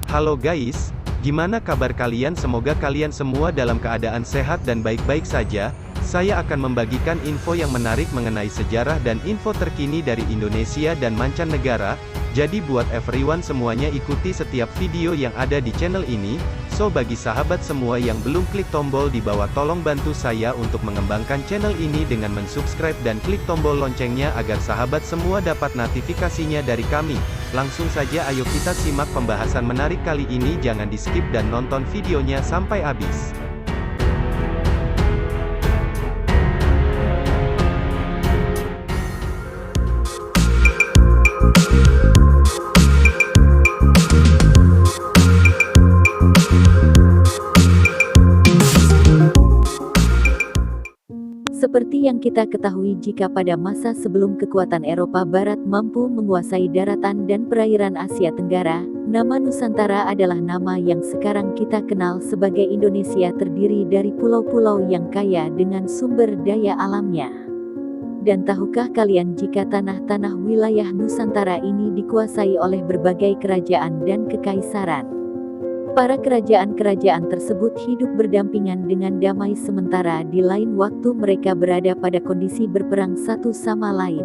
Halo guys, gimana kabar kalian? Semoga kalian semua dalam keadaan sehat dan baik-baik saja. Saya akan membagikan info yang menarik mengenai sejarah dan info terkini dari Indonesia dan mancanegara. Jadi buat everyone semuanya ikuti setiap video yang ada di channel ini. So bagi sahabat semua yang belum klik tombol di bawah, tolong bantu saya untuk mengembangkan channel ini dengan mensubscribe dan klik tombol loncengnya agar sahabat semua dapat notifikasinya dari kami. Langsung saja ayo kita simak pembahasan menarik kali ini, jangan di skip dan nonton videonya sampai habis. Seperti yang kita ketahui, jika pada masa sebelum kekuatan Eropa Barat mampu menguasai daratan dan perairan Asia Tenggara, nama Nusantara adalah nama yang sekarang kita kenal sebagai Indonesia, terdiri dari pulau-pulau yang kaya dengan sumber daya alamnya. Dan tahukah kalian jika tanah-tanah wilayah Nusantara ini dikuasai oleh berbagai kerajaan dan kekaisaran? Para kerajaan-kerajaan tersebut hidup berdampingan dengan damai, sementara di lain waktu mereka berada pada kondisi berperang satu sama lain.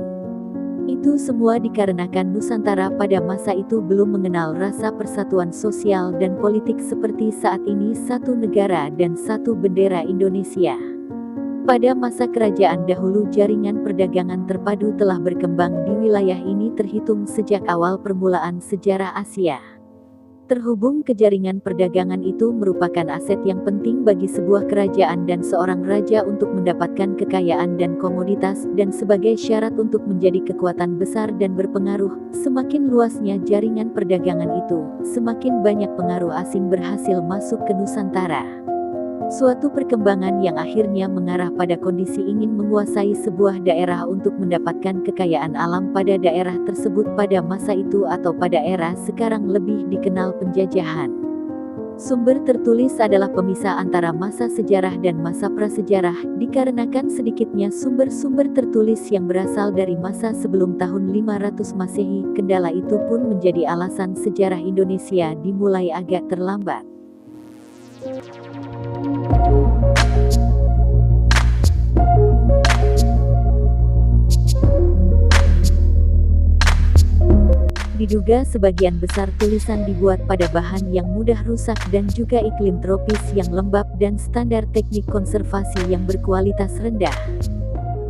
Itu semua dikarenakan Nusantara pada masa itu belum mengenal rasa persatuan sosial dan politik seperti saat ini, satu negara dan satu bendera Indonesia. Pada masa kerajaan dahulu, jaringan perdagangan terpadu telah berkembang di wilayah ini terhitung sejak awal permulaan sejarah Asia. Terhubung ke jaringan perdagangan itu merupakan aset yang penting bagi sebuah kerajaan dan seorang raja untuk mendapatkan kekayaan dan komoditas, dan sebagai syarat untuk menjadi kekuatan besar dan berpengaruh. Semakin luasnya jaringan perdagangan itu, semakin banyak pengaruh asing berhasil masuk ke Nusantara. Suatu perkembangan yang akhirnya mengarah pada kondisi ingin menguasai sebuah daerah untuk mendapatkan kekayaan alam pada daerah tersebut pada masa itu, atau pada era sekarang lebih dikenal penjajahan. Sumber tertulis adalah pemisah antara masa sejarah dan masa prasejarah, dikarenakan sedikitnya sumber-sumber tertulis yang berasal dari masa sebelum tahun 500 Masehi. Kendala itu pun menjadi alasan sejarah Indonesia dimulai agak terlambat. Diduga sebagian besar tulisan dibuat pada bahan yang mudah rusak dan juga iklim tropis yang lembab dan standar teknik konservasi yang berkualitas rendah.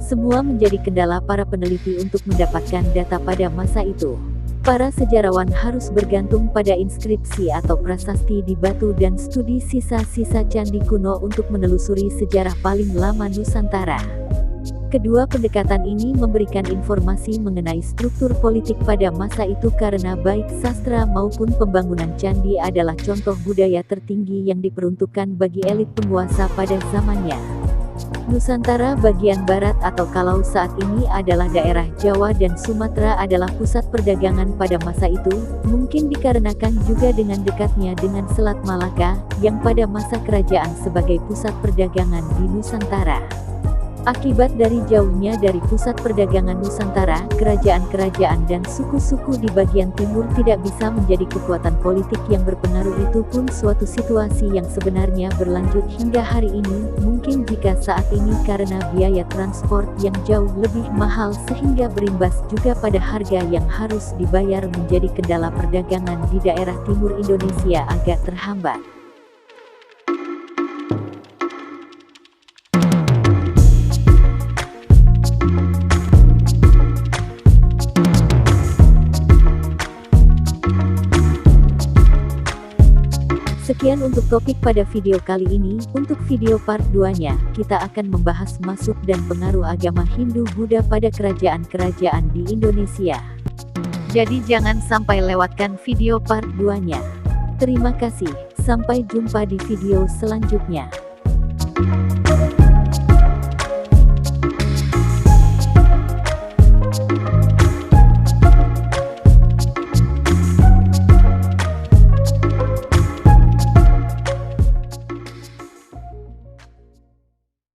Semua menjadi kendala para peneliti untuk mendapatkan data pada masa itu. Para sejarawan harus bergantung pada inskripsi atau prasasti di batu dan studi sisa-sisa candi kuno untuk menelusuri sejarah paling lama Nusantara. Kedua pendekatan ini memberikan informasi mengenai struktur politik pada masa itu, karena baik sastra maupun pembangunan candi adalah contoh budaya tertinggi yang diperuntukkan bagi elit penguasa pada zamannya. Nusantara bagian barat, atau kalau saat ini adalah daerah Jawa dan Sumatera, adalah pusat perdagangan pada masa itu, mungkin dikarenakan juga dengan dekatnya dengan Selat Malaka, yang pada masa kerajaan sebagai pusat perdagangan di Nusantara. Akibat dari jauhnya dari pusat perdagangan Nusantara, kerajaan-kerajaan dan suku-suku di bagian timur tidak bisa menjadi kekuatan politik yang berpengaruh. Itu pun suatu situasi yang sebenarnya berlanjut hingga hari ini. Mungkin jika saat ini karena biaya transport yang jauh lebih mahal, sehingga berimbas juga pada harga yang harus dibayar, menjadi kendala perdagangan di daerah timur Indonesia agak terhambat. Sekian untuk topik pada video kali ini. Untuk video part 2-nya, kita akan membahas masuk dan pengaruh agama Hindu-Buddha pada kerajaan-kerajaan di Indonesia. Jadi jangan sampai lewatkan video part 2-nya. Terima kasih, sampai jumpa di video selanjutnya.